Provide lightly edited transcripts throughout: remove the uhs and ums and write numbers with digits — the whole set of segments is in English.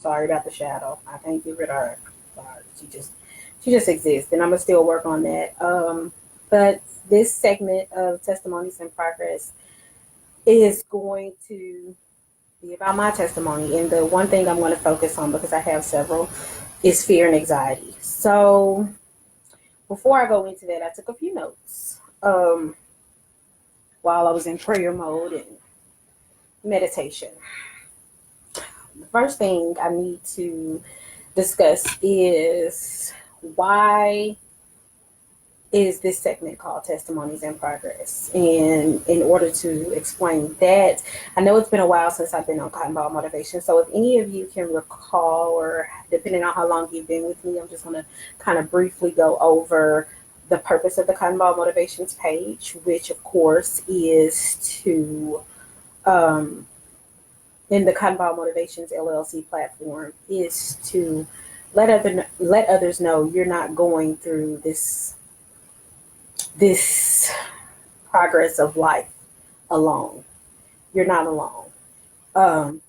Sorry about the shadow. I can't get rid of her. Sorry. She just exists, and I'm gonna still work on that. But this segment of Testimonies in Progress is going to be about my testimony, and the one thing I'm going to focus on, because I have several, is fear and anxiety. So before I go into that, I took a few notes while I was in prayer mode and meditation. The first thing I need to discuss is, why is this segment called Testimonies in Progress? And in order to explain that, I know it's been a while since I've been on Cottonball Motivation. So if any of you can recall, or depending on how long you've been with me, I'm just going to kind of briefly go over the purpose of the Cottonball Motivations page, which of course is to, in the Cottonball Motivations LLC platform, is to let others know you're not going through this progress of life alone. You're not alone.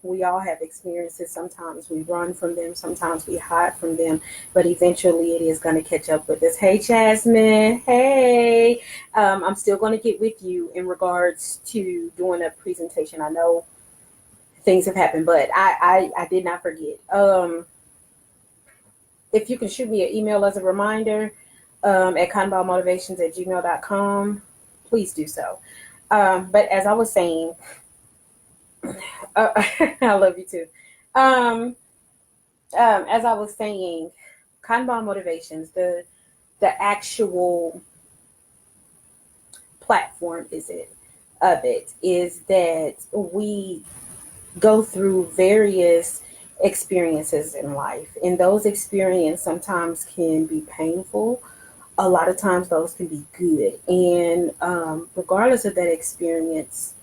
We all have experiences. Sometimes we run from them, sometimes we hide from them, but eventually it is going to catch up with us. Hey, Jasmine. Hey. I'm still going to get with you in regards to doing a presentation. I know things have happened, but I did not forget. If you can shoot me an email as a reminder, at cottonballmotivations@gmail.com, please do so. But as I was saying, I love you too. Um, as I was saying, Cottonball Motivations, the actual platform of it is that we go through various experiences in life, and those experiences sometimes can be painful. A lot of times those can be good, and regardless of that experience,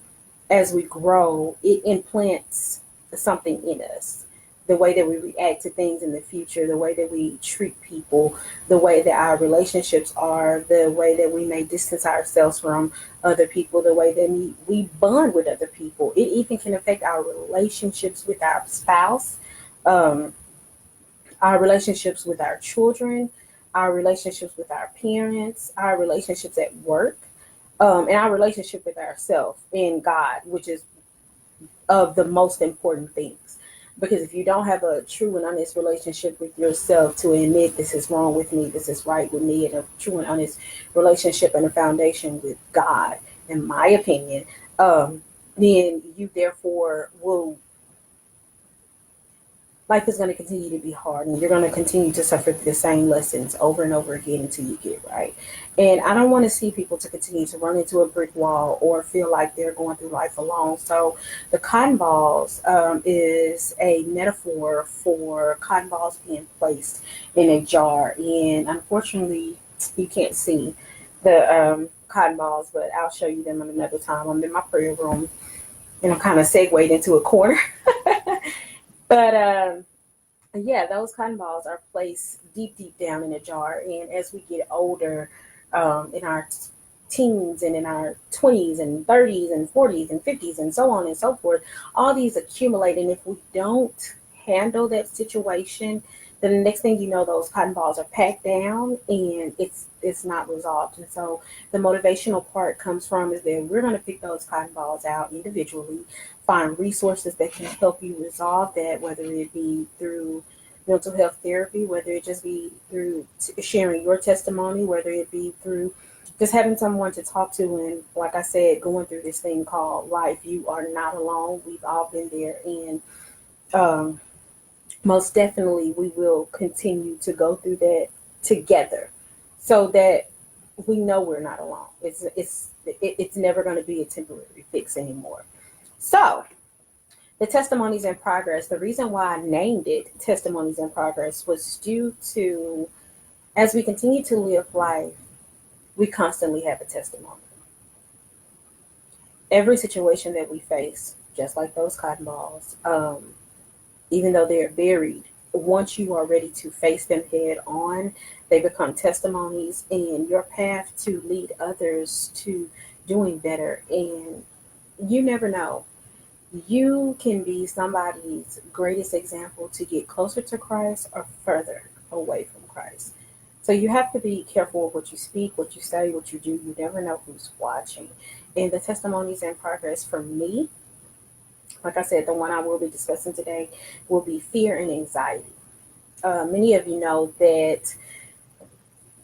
as we grow, it implants something in us. The way that we react to things in the future, the way that we treat people, the way that our relationships are, the way that we may distance ourselves from other people, the way that we bond with other people. It even can affect our relationships with our spouse, um, our relationships with our children, our relationships with our parents, our relationships at work, and our relationship with ourselves and God, which is of the most important things. Because if you don't have a true and honest relationship with yourself to admit this is wrong with me, this is right with me, and a true and honest relationship and a foundation with God, in my opinion, then you therefore will, life is going to continue to be hard, and you're going to continue to suffer the same lessons over and over again until you get right. And I don't want to see people to continue to run into a brick wall or feel like they're going through life alone. So the cotton balls is a metaphor for cotton balls being placed in a jar. And unfortunately, you can't see the cotton balls, but I'll show you them another time. I'm in my prayer room, and I'm kind of segued into a corner. But yeah, those cotton balls are placed deep, deep down in a jar. And as we get older, in our teens and in our 20s and 30s and 40s and 50s and so on and so forth, all these accumulate. And if we don't handle that situation, then the next thing you know, those cotton balls are packed down and it's not resolved. And so the motivational part comes from is that we're going to pick those cotton balls out individually, find resources that can help you resolve that, whether it be through mental health therapy, whether it just be through sharing your testimony, whether it be through just having someone to talk to. And like I said, going through this thing called life, you are not alone. We've all been there. And um, most definitely we will continue to go through that together, so that we know we're not alone. It's never going to be a temporary fix anymore. So the Testimonies in Progress, the reason why I named it Testimonies in Progress was due to, as we continue to live life, we constantly have a testimony. Every situation that we face, just like those cotton balls, even though they're buried, once you are ready to face them head on, they become testimonies in your path to lead others to doing better. And you never know. You can be somebody's greatest example to get closer to Christ or further away from Christ. So you have to be careful of what you speak, what you say, what you do. You never know who's watching. And the testimonies in progress for me, like I said, the one I will be discussing today will be fear and anxiety. Many of you know that,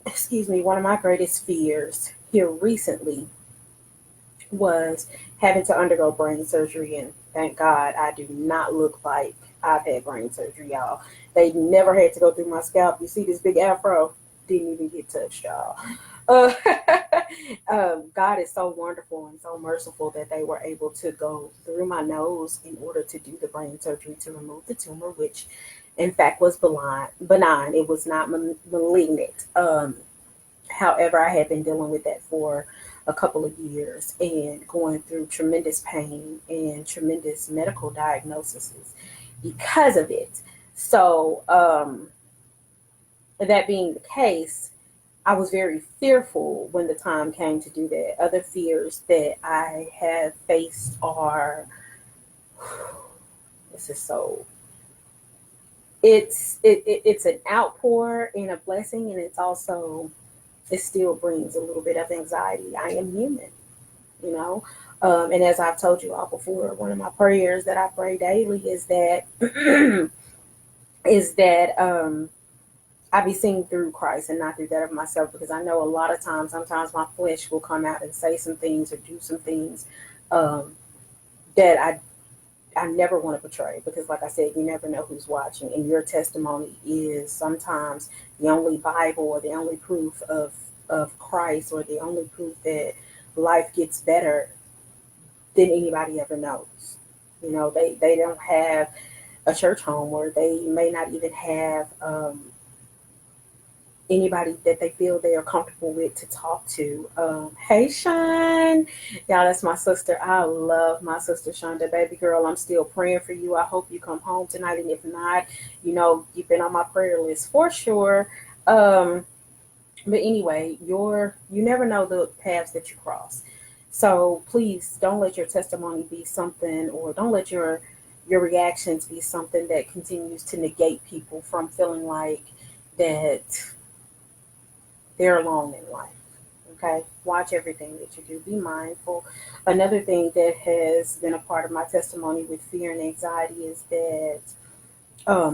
excuse me, one of my greatest fears here recently was having to undergo brain surgery. And thank God I do not look like I've had brain surgery, y'all. They never had to go through my scalp. You see this big afro? Didn't even get touched, y'all. Uh, God is so wonderful and so merciful that they were able to go through my nose in order to do the brain surgery to remove the tumor, which in fact was benign. It was not malignant. However, I had been dealing with that for a couple of years and going through tremendous pain and tremendous medical diagnoses because of it. So, that being the case, I was very fearful when the time came to do that. Other fears that I have faced are, this is so, it's an outpour and a blessing, and it's also, it still brings a little bit of anxiety. I am human, you know. And as I've told you all before, one of my prayers that I pray daily is that is that I be seen through Christ and not through that of myself, because I know a lot of times, sometimes my flesh will come out and say some things or do some things um, that I never want to portray, because like I said, you never know who's watching, and your testimony is sometimes the only Bible or the only proof of Christ, or the only proof that life gets better than anybody ever knows. You know, they don't have a church home, or they may not even have anybody that they feel they are comfortable with to talk to. Hey, Sean. Y'all, that's my sister. I love my sister, Shonda. Baby girl, I'm still praying for you. I hope you come home tonight. And if not, you know, you've been on my prayer list for sure. But anyway, you never know the paths that you cross. So please don't let your testimony be something, or don't let your reactions be something that continues to negate people from feeling like that they're alone in life. Okay, watch everything that you do. Be mindful. Another thing that has been a part of my testimony with fear and anxiety is that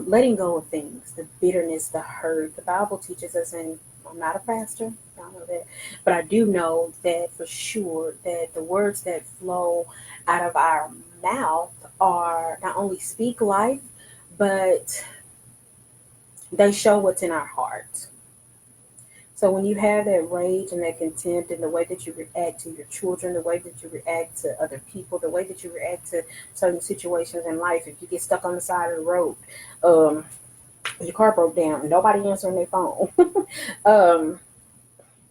letting go of things, the bitterness, the hurt. The Bible teaches us, and I'm not a pastor, I know that, but I do know that for sure that the words that flow out of our mouth are not only speak life, but they show what's in our heart. So when you have that rage and that contempt, and the way that you react to your children, the way that you react to other people, the way that you react to certain situations in life, if you get stuck on the side of the road, um, your car broke down, nobody answering their phone, um,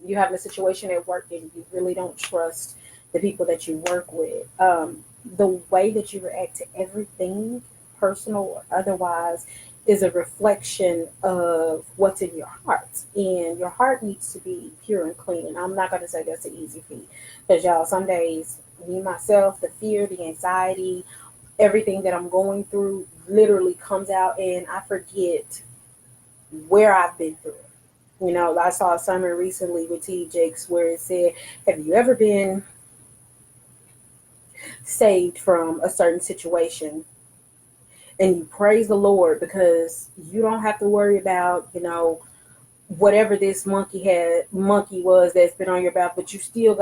you have a situation at work and you really don't trust the people that you work with, the way that you react to everything, personal or otherwise, is a reflection of what's in your heart. And your heart needs to be pure and clean. And I'm not going to say that's an easy feat, because y'all, some days, me, myself, the fear, the anxiety, everything that I'm going through literally comes out, and I forget where I've been through. You know, I saw a sermon recently with T. Jakes where it said, have you ever been saved from a certain situation and you praise the Lord because you don't have to worry about, you know, whatever this monkey was that's been on your back, but you still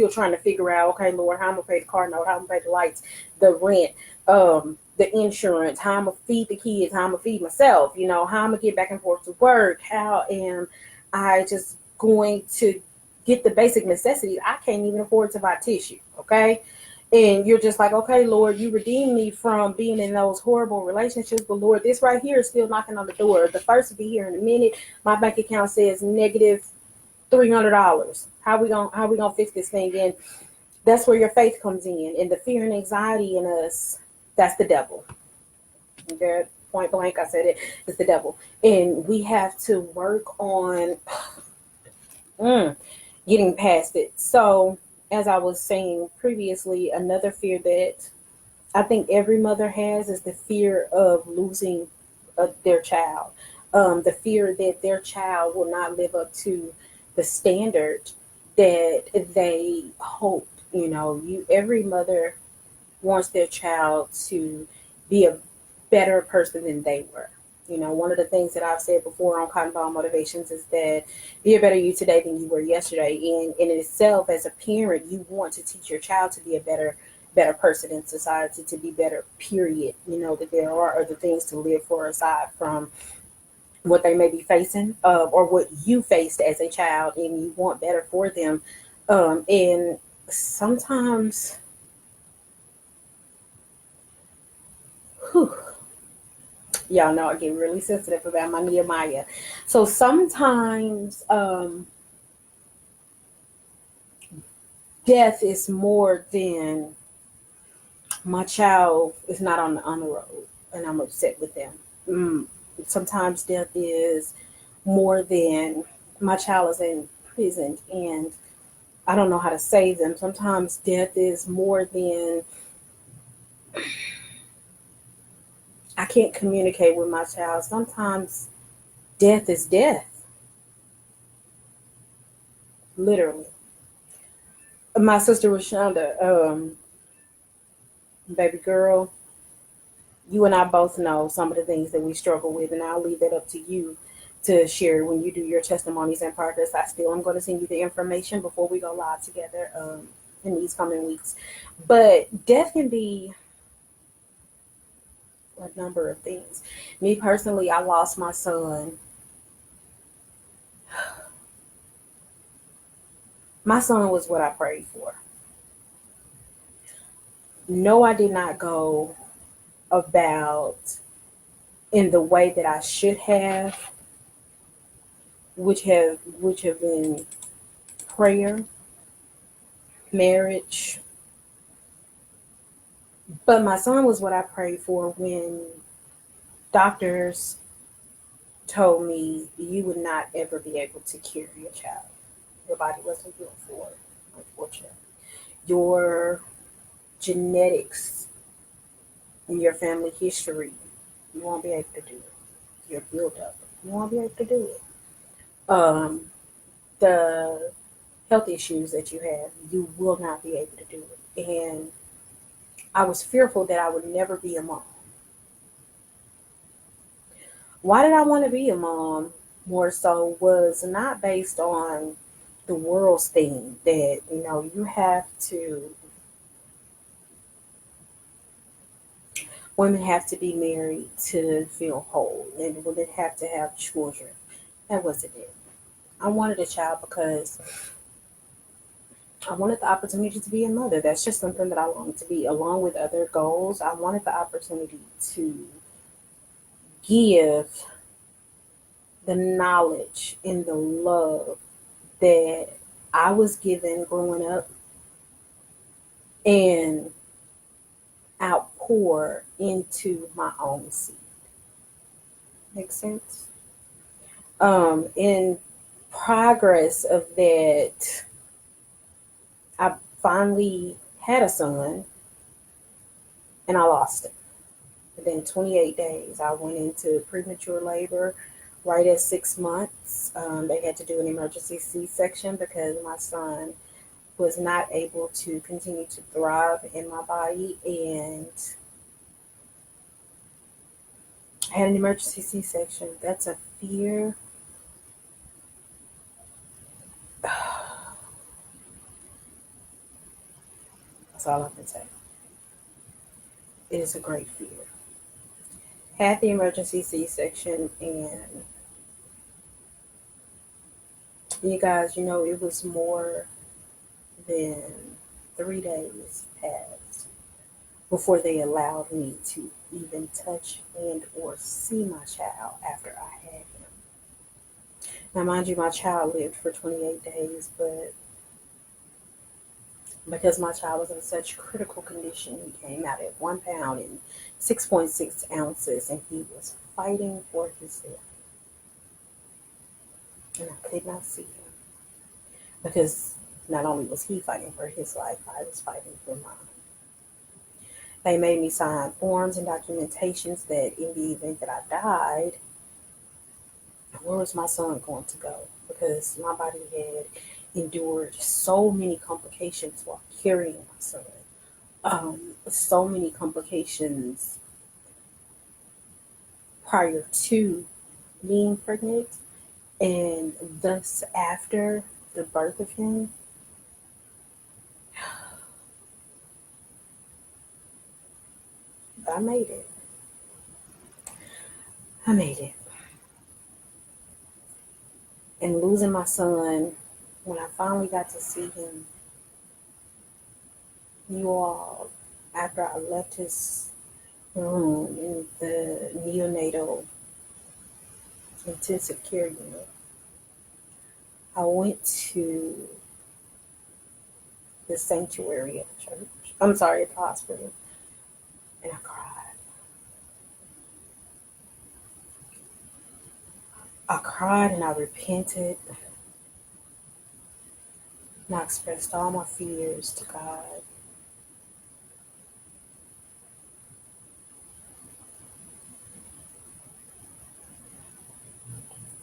trying to figure out, okay, Lord, how I'm gonna pay the car note, how I'm gonna pay the lights, the rent, the insurance, how I'm gonna feed the kids, how I'm gonna feed myself, you know, how I'm gonna get back and forth to work, how am I just going to get the basic necessities? I can't even afford to buy tissue, okay? And you're just like, okay, Lord, you redeemed me from being in those horrible relationships, but Lord, this right here is still knocking on the door. The first will be here in a minute. My bank account says negative $300. How we gonna fix this thing? And that's where your faith comes in, and the fear and anxiety in us. That's the devil. Okay? Point blank, I said it. It's the devil, and we have to work on getting past it. So, as I was saying previously, another fear that I think every mother has is the fear of losing their child, the fear that their child will not live up to the standard that they hoped. Every mother wants their child to be a better person than they were. One of the things that I've said before on Cottonball Motivations is that be a better you today than you were yesterday. And in itself, as a parent, you want to teach your child to be a better person in society, to be better, period. That there are other things to live for aside from what they may be facing, or what you faced as a child, and you want better for them. And sometimes, whew, y'all know I get really sensitive about my Nehemiah. So sometimes death is more than my child is not on the road and I'm upset with them. Mm. Sometimes death is more than my child is in prison and I don't know how to save them. Sometimes death is more than I can't communicate with my child. Sometimes death is death, literally. My sister Rashonda, baby girl, you and I both know some of the things that we struggle with, and I'll leave that up to you to share when you do your testimonies in progress. I still am going to send you the information before we go live together in these coming weeks. But death can be a number of things. Me personally, I lost my son. My son was what I prayed for. No, I did not go about in the way that I should have, which have been prayer, marriage. But my son was what I prayed for when doctors told me you would not ever be able to carry a child. Your body wasn't built for it, unfortunately. Your genetics and your family history, you won't be able to do it. Your buildup, you won't be able to do it. Um, the health issues that you have, you will not be able to do it. And I was fearful that I would never be a mom. Why did I want to be a mom? More so was not based on the world's thing that, you have to, women have to be married to feel whole and women have to have children. That wasn't it. I wanted a child because I wanted the opportunity to be a mother. That's just something that I wanted to be. Along with other goals, I wanted the opportunity to give the knowledge and the love that I was given growing up and outpour into my own seed. Makes sense? In progress of that, I finally had a son and I lost him. Within 28 days, I went into premature labor right at 6 months. They had to do an emergency C-section because my son was not able to continue to thrive in my body, and I had an emergency C-section. That's a fear. That's all I can say. It is a great fear. Had the emergency C-section, and you guys, it was more than 3 days passed before they allowed me to even touch and or see my child after I had him. Now, mind you, my child lived for 28 days, but because my child was in such critical condition, he came out at 1 pound and 6.6 ounces, and he was fighting for his life. And I could not see him because not only was he fighting for his life, I was fighting for mine. They made me sign forms and documentations that in the event that I died, where was my son going to go? Because my body had endured so many complications while carrying my son. So many complications prior to being pregnant, and thus after the birth of him. But I made it. I made it. And losing my son, when I finally got to see him, you all, after I left his room in the neonatal intensive care unit, I went to the sanctuary at the church. I'm sorry, at the hospital, and I cried. I cried and I repented, and I expressed all my fears to God.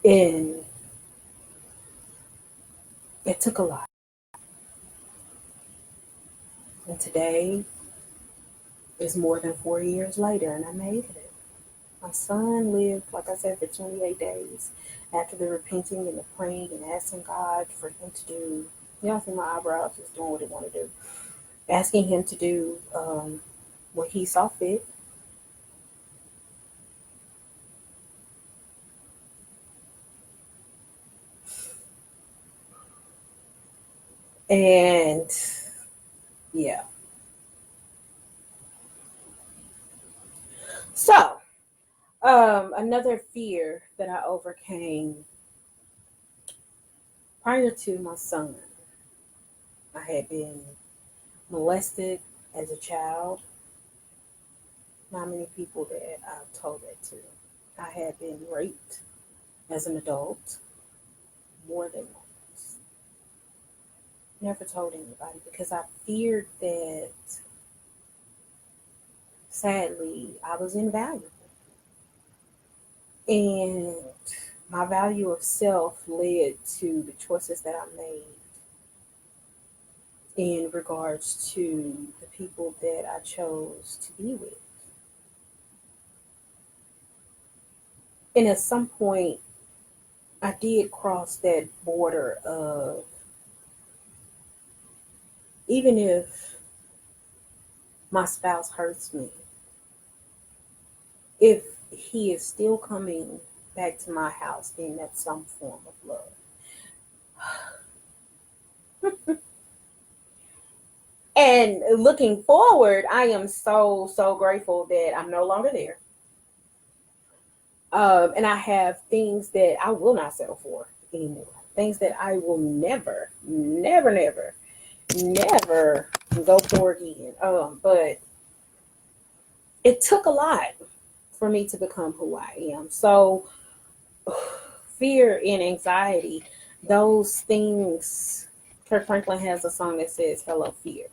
And it took a lot. And today is more than 4 years later, and I made it. My son lived, like I said, for 28 days after the repenting and the praying and asking God for him to do. Y'all see my eyebrows just doing what he want to do. Asking him to do what he saw fit. And yeah. So, another fear that I overcame prior to my son, I had been molested as a child. Not many people that I've told that to. I had been raped as an adult more than once. Never told anybody because I feared that, sadly, I was invaluable. And my value of self led to the choices that I made in regards to the people that I chose to be with. And at some point, I did cross that border of, even if my spouse hurts me, if he is still coming back to my house, then that's some form of love. And looking forward, I am so, so grateful that I'm no longer there. And I have things that I will not settle for anymore. Things that I will never, never, never, never go for again. But it took a lot for me to become who I am. So fear and anxiety, those things. Kirk Franklin has a song that says "Hello, Fear."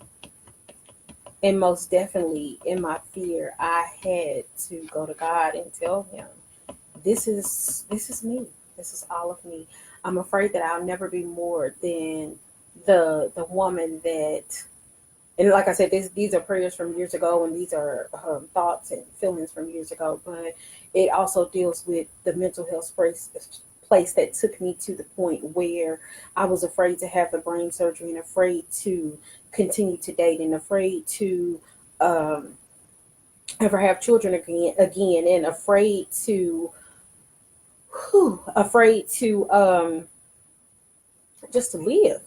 And most definitely in my fear, I had to go to God and tell him, this is me. This is all of me. I'm afraid that I'll never be more than the woman that, and like I said, these are prayers from years ago, and these are thoughts and feelings from years ago. But it also deals with the mental health place that took me to the point where I was afraid to have the brain surgery and afraid to continue to date and afraid to um, ever have children again, and afraid to just to live.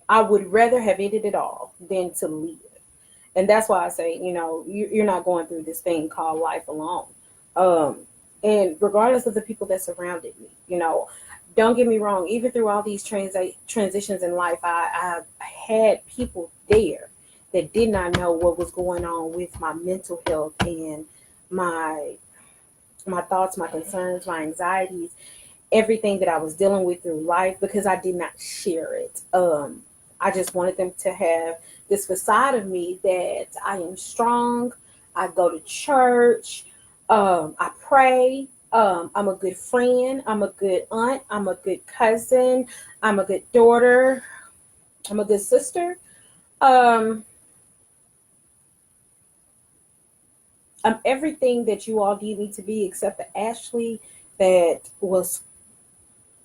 I would rather have ended it all than to live. And that's why I say, you're not going through this thing called life alone. Um, and regardless of the people that surrounded me, don't get me wrong, even through all these transitions in life, I had people there that did not know what was going on with my mental health and my my thoughts, my concerns, my anxieties, everything that I was dealing with through life, because I did not share it. I just wanted them to have this facade of me that I am strong. I go to church. I pray. I'm a good friend. I'm a good aunt. I'm a good cousin. I'm a good daughter. I'm a good sister. Um, I'm everything that you all need me to be, except the Ashley that was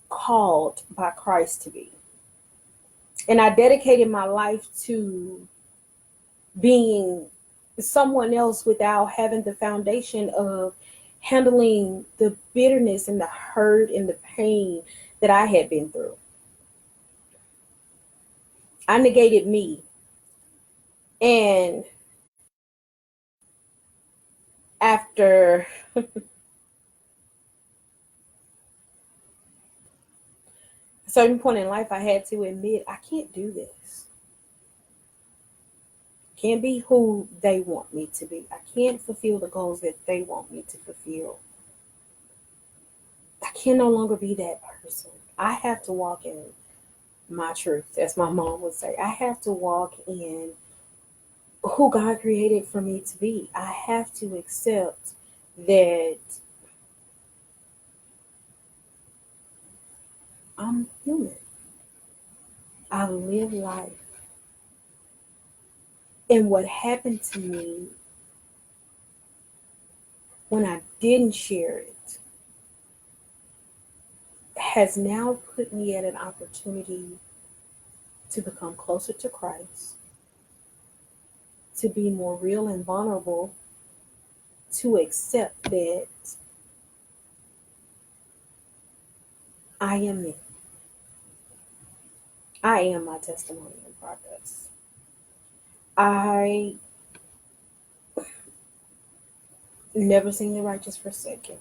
called by Christ to be. And I dedicated my life to being someone else without having the foundation of handling the bitterness and the hurt and the pain that I had been through. I negated me. And after a certain point in life, I had to admit I can't do this. Can't be who they want me to be. I can't fulfill the goals that they want me to fulfill. I can no longer be that person. I have to walk in my truth, as my mom would say. I have to walk in who God created for me to be. I have to accept that I'm human. I live life. And what happened to me when I didn't share it has now put me at an opportunity to become closer to Christ, to be more real and vulnerable, to accept that I am me. I am my testimony in progress. I never seen the righteous forsaken.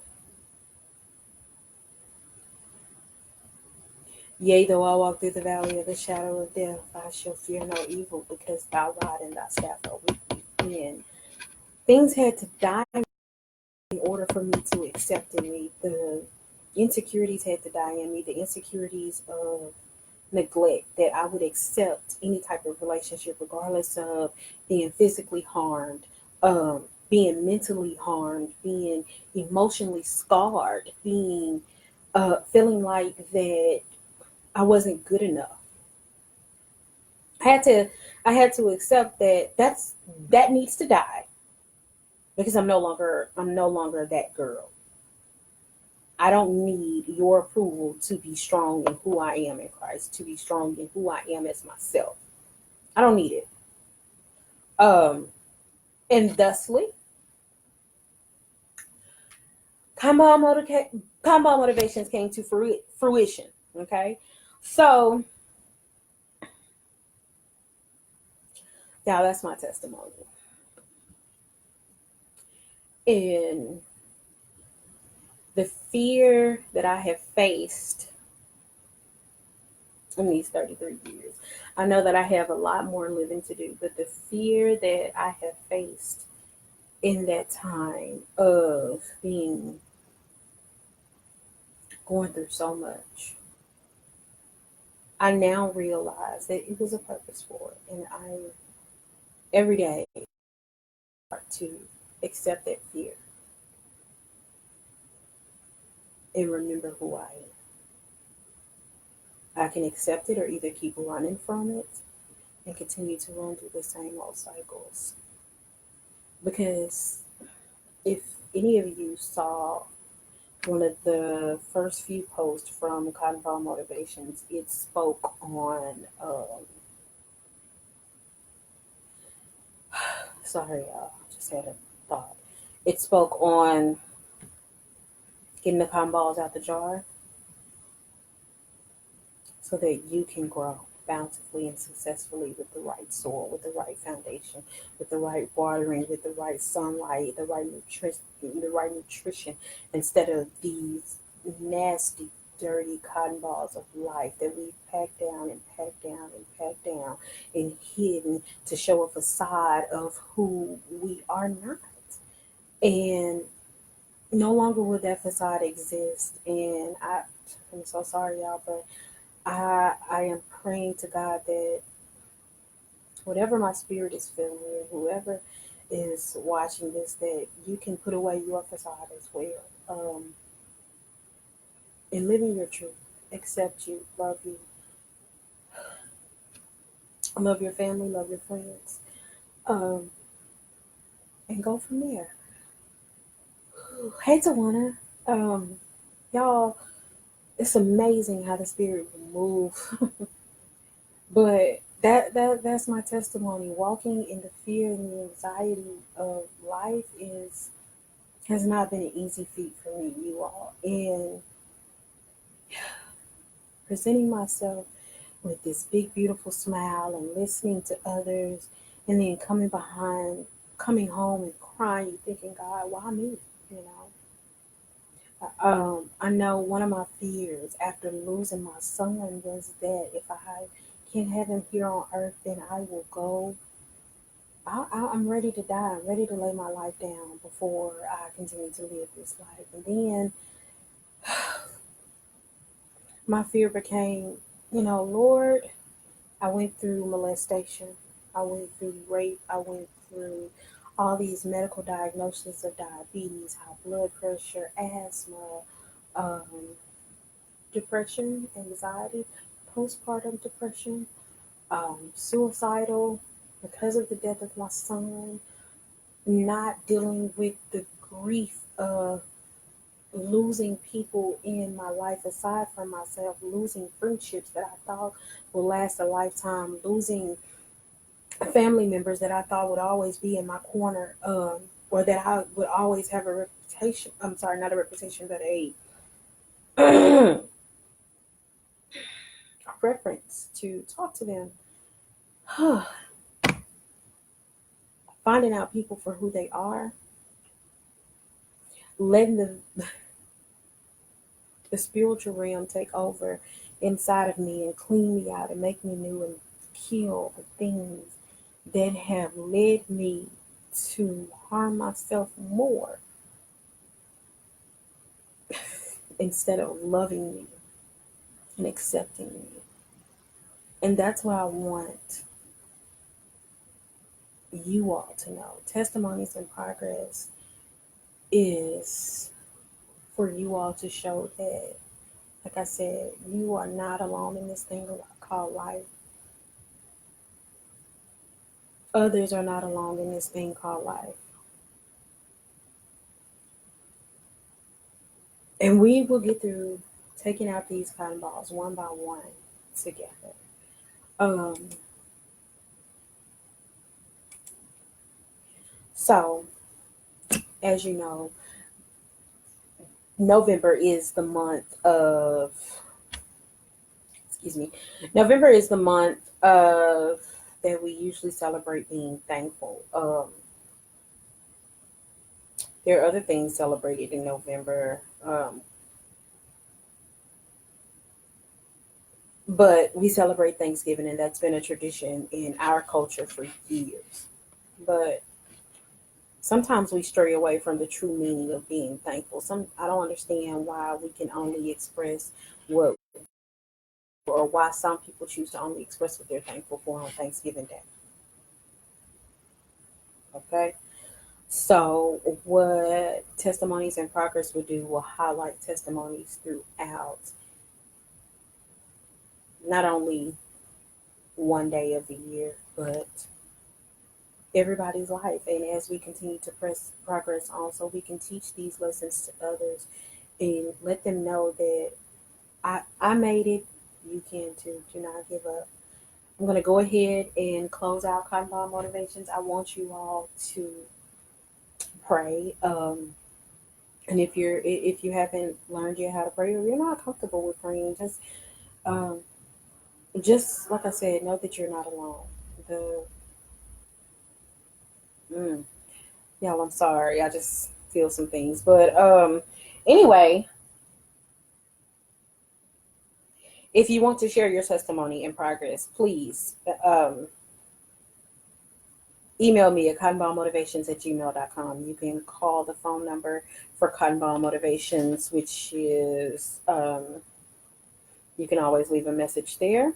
Yea, though I walk through the valley of the shadow of death, I shall fear no evil, because thy rod and thy staff are with me. And things had to die in order for me to accept in me. The insecurities had to die in me, the insecurities of neglect, that I would accept any type of relationship, regardless of being physically harmed, being mentally harmed, being emotionally scarred, being feeling like that I wasn't good enough. I had to I had to accept that that needs to die, because I'm no longer that girl. I don't need your approval to be strong in who I am in Christ, to be strong in who I am as myself. I don't need it. Um, and thusly, combo motivations came to fruition. Okay, so yeah, that's my testimony. And the fear that I have faced in these 33 years, I know that I have a lot more living to do, but the fear that I have faced in that time of being going through so much, I now realize that it was a purpose for it. And I, every day, start to accept that fear and remember who I am. I can accept it or either keep running from it and continue to run through the same old cycles. Because if any of you saw one of the first few posts from Cottonball Motivations, it spoke on, sorry, y'all, I just had a thought. It spoke on getting the cotton balls out the jar so that you can grow bountifully and successfully with the right soil, with the right foundation, with the right watering, with the right sunlight, the right nutrition, instead of these nasty, dirty cotton balls of life that we pack down and pack down and pack down and hidden to show a facade of who we are not. And no longer will that facade exist. And I'm so sorry, y'all, but I am praying to God that whatever my spirit is feeling, and whoever is watching this, that you can put away your facade as well. And living your truth, accept you, love your family, love your friends, um, and go from there. Hey, Tawana. Um, y'all, it's amazing how the spirit will move. But that's my testimony. Walking in the fear and the anxiety of life is has not been an easy feat for me, you all. And presenting myself with this big beautiful smile and listening to others, and then coming home and crying, you thinking, God, why me? You know. I know one of my fears after losing my son was that if I can't have him here on earth, then I will go. I'm ready to die. I'm ready to lay my life down before I continue to live this life. And then my fear became, Lord, I went through molestation. I went through rape. I went through all these medical diagnoses of diabetes, high blood pressure, asthma, um, depression, anxiety, postpartum depression, suicidal because of the death of my son, not dealing with the grief of losing people in my life aside from myself, losing friendships that I thought would last a lifetime, losing family members that I thought would always be in my corner, or that I would always have a reputation. I'm sorry, not a reputation, but a reference to talk to them. Finding out people for who they are, letting the spiritual realm take over inside of me and clean me out and make me new and kill the things that have led me to harm myself more instead of loving me and accepting me. And that's what I want you all to know. Testimonies in Progress is for you all to show that, like I said, you are not alone in this thing called life. Others are not alone in this thing called life. And we will get through taking out these cotton balls one by one together. Um, so, as you know, November is the month of, excuse me, November is the month of that we usually celebrate being thankful. There are other things celebrated in November, but we celebrate Thanksgiving, and that's been a tradition in our culture for years. But sometimes we stray away from the true meaning of being thankful. I don't understand why we can only express what, or why some people choose to only express what they're thankful for on Thanksgiving Day. Okay. So, what Testimonies in Progress will do will highlight testimonies throughout not only one day of the year, but everybody's life. And as we continue to press progress on, so we can teach these lessons to others and let them know that I made it, you can too. Do not give up. I'm going to go ahead and close out Cottonball Motivations. I want you all to pray. And if you haven't learned yet how to pray, or you're not comfortable with praying, um, just like I said, know that you're not alone. The mm, Y'all, I'm sorry. I just feel some things, but anyway, if you want to share your testimony in progress, please email me at cottonballmotivations@gmail.com. You can call the phone number for Cottonball Motivations, which is you can always leave a message there.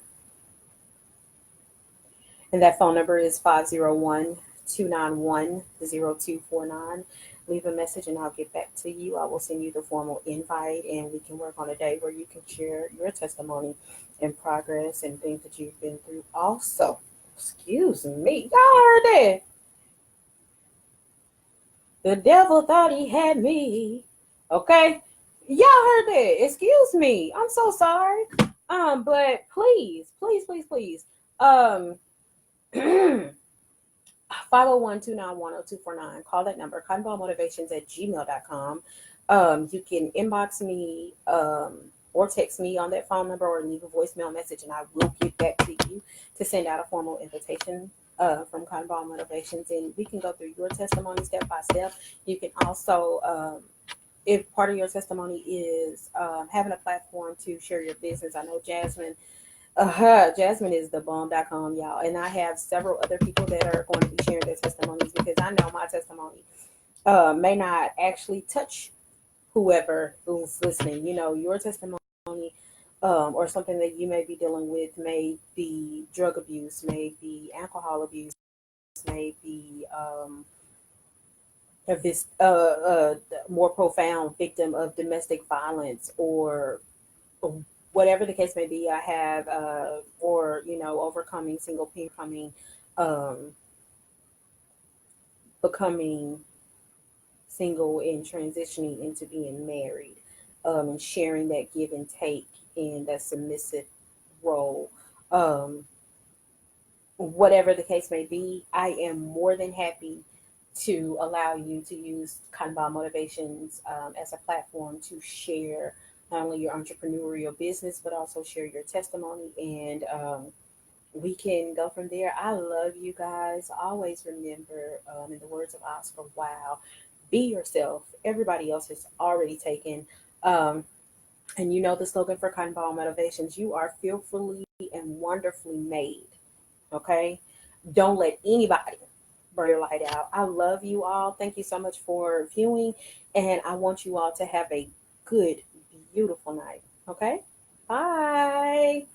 And that phone number is 501-291-0249. Leave a message and I'll get back to you. I will send you the formal invite and we can work on a day where you can share your testimony and progress and things that you've been through. Also, excuse me, y'all heard that? The devil thought he had me. Okay? Y'all heard that. Excuse me. I'm so sorry. But please, please, please, please. Um 501-291-0249. Call that number, cottonballmotivations@gmail.com. You can inbox me or text me on that phone number or leave a voicemail message, and I will get back to you to send out a formal invitation from Cottonball Motivations. And we can go through your testimony step by step. You can also, if part of your testimony is having a platform to share your business, I know Jasmine is the bomb.com, y'all. And I have several other people that are going to be sharing their testimonies because I know my testimony may not actually touch whoever who's listening. You know, your testimony or something that you may be dealing with may be drug abuse, may be alcohol abuse, may be this more profound victim of domestic violence or whatever the case may be. I have or overcoming single parent, um, becoming single and transitioning into being married, and sharing that give and take in that submissive role. Um, Whatever the case may be, I am more than happy to allow you to use Kanban Motivations as a platform to share not only your entrepreneurial business, but also share your testimony. And we can go from there. I love you guys. Always remember, in the words of Oscar Wilde, be yourself. Everybody else is already taken. Um, and you know the slogan for Kanban Motivations: you are fearfully and wonderfully made. Okay? Don't let anybody burn your light out. I love you all. Thank you so much for viewing. And I want you all to have a good, beautiful night. Okay? Bye.